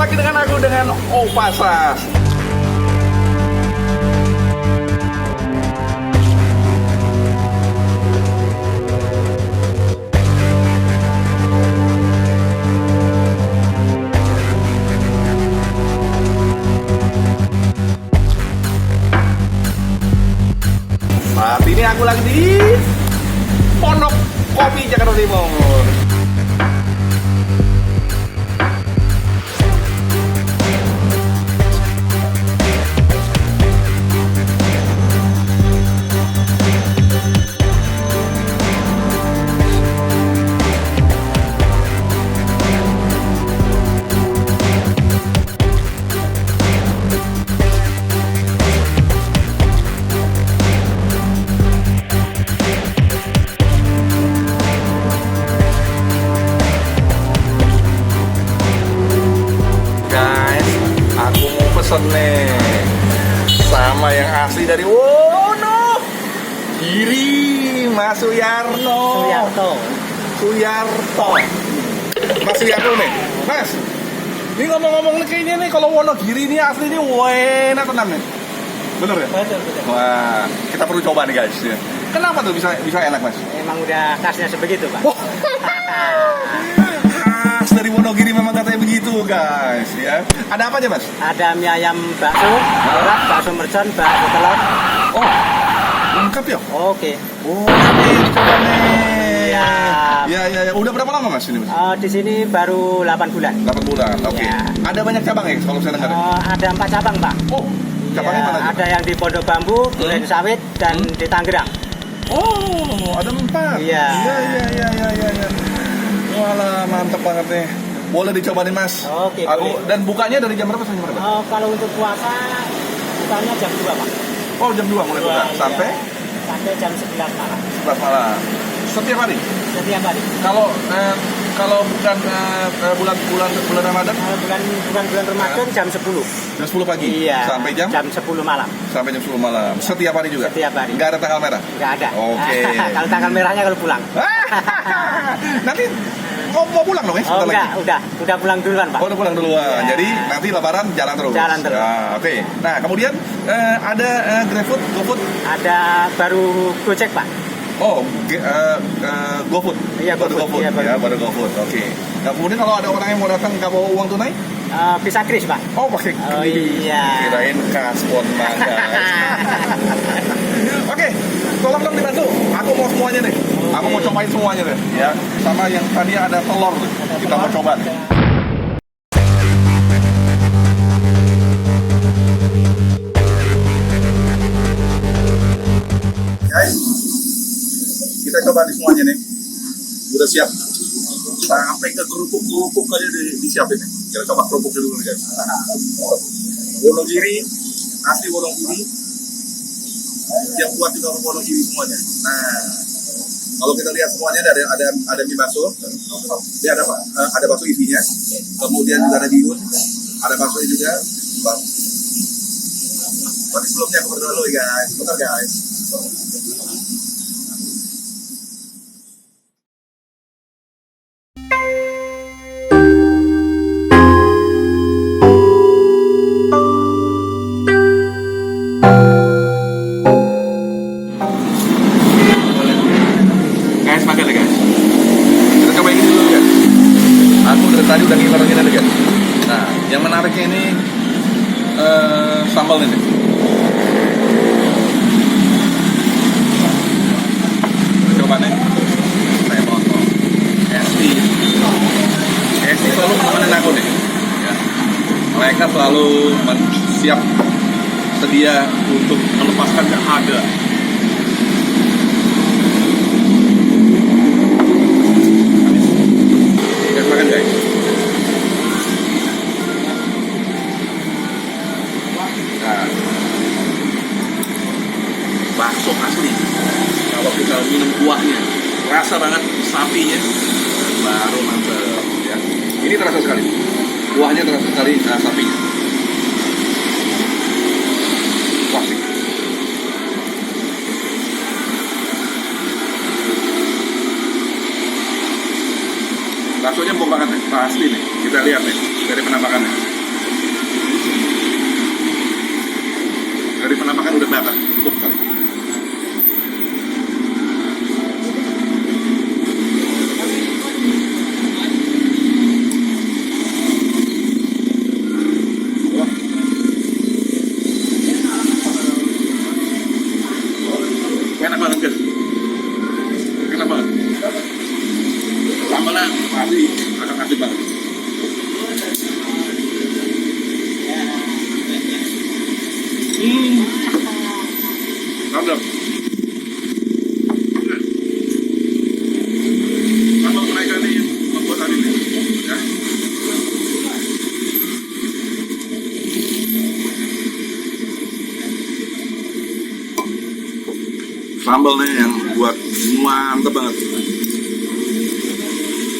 lagi dengan aku dengan Opasas. Saat ini aku lagi di Pondok Kopi Jakarta Timur. Pesen nih sama yang asli dari Wonogiri, Mas Suyarno. Suyarto. Mas Suyarto nih, Mas. Ini ngomong-ngomong nih kayaknya nih kalau Wonogiri ini asli ini enak tenang nih. Bener ya? Betul. Wah, kita perlu coba nih guys. Kenapa tuh bisa enak, Mas? Emang udah khasnya sebegitu, Pak. Khas dari Wonogiri memang katanya begitu guys ya. Ada apa aja, Mas? Ada mie ayam bakso, borak, bakso mercon, bakso telur. Oh, lengkap ya? Oke. Oh, ini coba nih. Ya. Ya. Udah berapa lama, Mas, ini, Mas? Di sini baru 8 bulan. 8 bulan, oke. Ya. Ada banyak cabang ya, kalau saya dengar? Ada 4 cabang, Pak. Oh, cabangnya Ya, mana aja? ada yang di Pondok Bambu, Duren Sawit, dan di Tangerang. Oh, ada 4. Iya. Iya. Walah, mantep banget nih. Boleh dicoba nih, Mas. Oke, Aku boleh. dan bukanya dari jam berapa sampai jam berapa? Kalau untuk puasa, bukanya jam 2, Pak. Oh, jam 2 mulai buka. Iya. Sampai Sampai jam 11 malam. 11 malam. Setiap hari. Setiap hari. Kalau bukan bulan Ramadan Bulan Ramadan jam 10. jam 10 pagi Iya. sampai jam 10 malam. sampai jam 10 malam. Setiap hari juga. Setiap hari. Nggak ada tanggal merah. Nggak ada. Oke. Kalau tanggal merahnya kalau pulang. Nanti mau pulang dong ya? Oh sebentar enggak, lagi? udah pulang duluan, Pak. Oh, udah pulang duluan. Ya. Jadi nanti lebaran jalan terus. Jalan terus. Ya, oke. Nah, kemudian ada GrabFood, GoFood. Ada baru Gojek, Pak. Oh, GoFood. Iya, baru GoFood. GoFood. Iya, baru Ya, baru GoFood. Oke. Nah, kemudian kalau ada orang yang mau datang nggak bawa uang tunai? Bisa kris, Pak. Oh, pakai Oh, kris. iya. Kirain kaspon mangga. Oke, tolong dong dibantu. Aku mau semuanya nih. Aku mau cobain semuanya deh, ya. Sama yang tadi ada telur tuh. Kita mau coba. Guys, kita coba nih semuanya nih. Udah siap. Sampai ke kerupuk aja disiapin nih. Kita coba kerupuknya dulu nih, guys. Wonogiri, asli Wonogiri. Yang buat juga Wonogiri semuanya. Nah, kalau kita lihat semuanya ada mie bakso, dia ada bakso isinya, kemudian juga ada bihun, ada bakso juga. Tapi sebelumnya aku berdoa dulu guys, bentar guys. Guys, makan ya guys. Kita coba ini dulu guys. Aku dari tadi udah ngiler-ngiler nih guys. Nah, yang menariknya ini sambal ini. Kita coba nih. Saya potong. Esti selalu menemani aku nih. Ya. Mereka selalu siap sedia untuk melepaskan dahaga. Makan guys. Nah, bakso asli. Kalau kita minum kuahnya, rasa banget sapinya, baru mantep. Ya. Ini terasa sekali. Kuahnya terasa sekali sapinya. Wah sih. Baksonya empuk banget nih, pasti nih. Kita lihat nih dari penampakannya. Dari penampakan udah kelihatan, cukup kali. Enak banget guys, enak banget. Sambalnya pasti akan asik banget. Mantap. Sambal kenaikannya yang membuat hari ini, ya. Sambalnya yang buat mantep banget.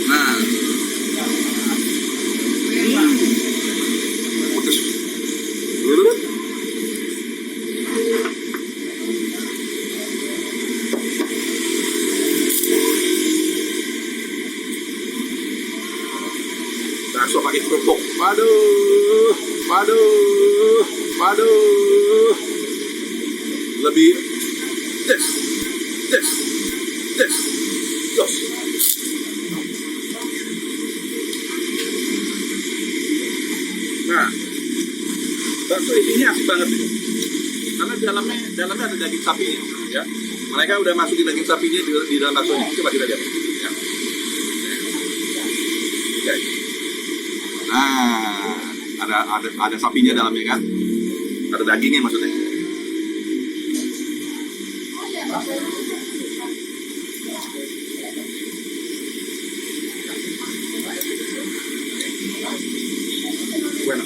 Nah, pedes. Bakso pakai kerupuk. Waduh. Lebih des. Jos. Nah, bakso isinya asik banget nih. Karena dalamnya ada daging sapinya, ya. Mereka udah masukin daging sapinya di dalam bakso ini. Coba kita lihat, ya. Oke. Nah, ada sapinya dalamnya kan? Ada dagingnya maksudnya. Bueno.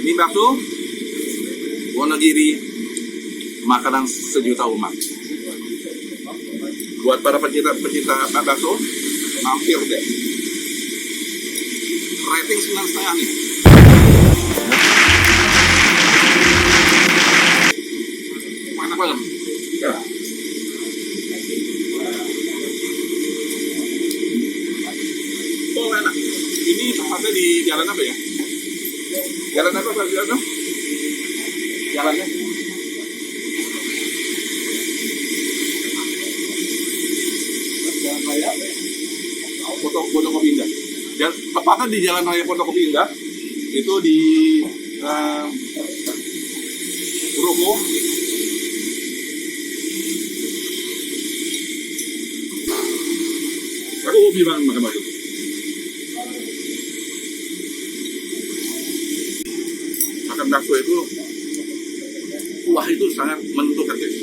Ini bakso Wonogiri, makanan sejuta umat. Buat para pecinta bakso, mampir deh. Rating 9,5 nih. Mantap banget. Ya. Oh, enak. Ini tempatnya di jalan apa ya? Jalan apa Pak? Jalannya? Jalan Raya Pondokopi Indah. Tepatnya di Jalan Raya Pondokopi Indah. Itu di Ruko. Aku hobi banget makan bakso. Makan bakso itu, kuah itu sangat menentukan guys.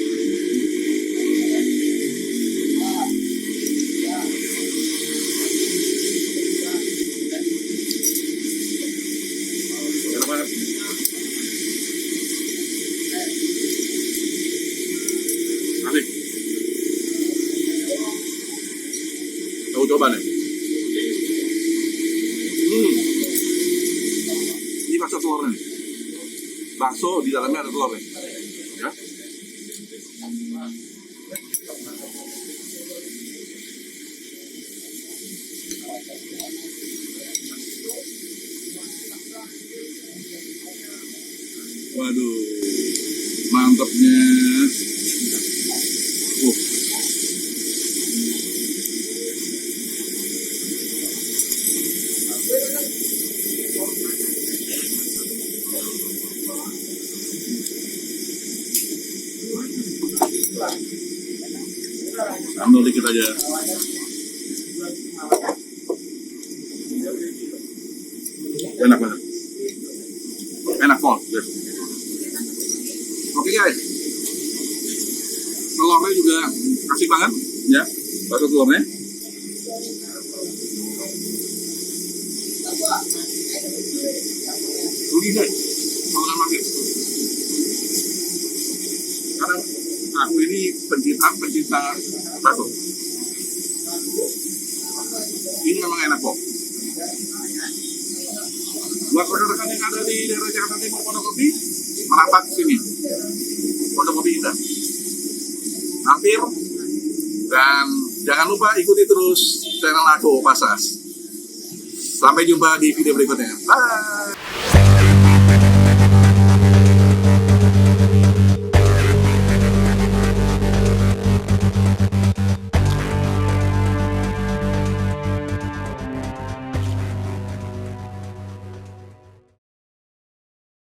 Enak banget. Asik. Tahu coba nih. Ini bakso telurnya nih. Bakso di dalamnya ada telurnya, ya. Waduh, mantapnya. Sambal dikit aja. Enak banget. Enak kok. Oke guys. Telurnya juga asik banget, ya. Bakso telurnya. Rugi deh. Makan makin. Karena aku ini pencinta bakso. Ini memang enak kok. Buat rekan-rekan yang ada di daerah Jakarta Timur, Pondokopi, merapat sini. Pondokopi Indah. Hampir. Dan jangan lupa ikuti terus channel aku, Pasas. Sampai jumpa di video berikutnya. Bye!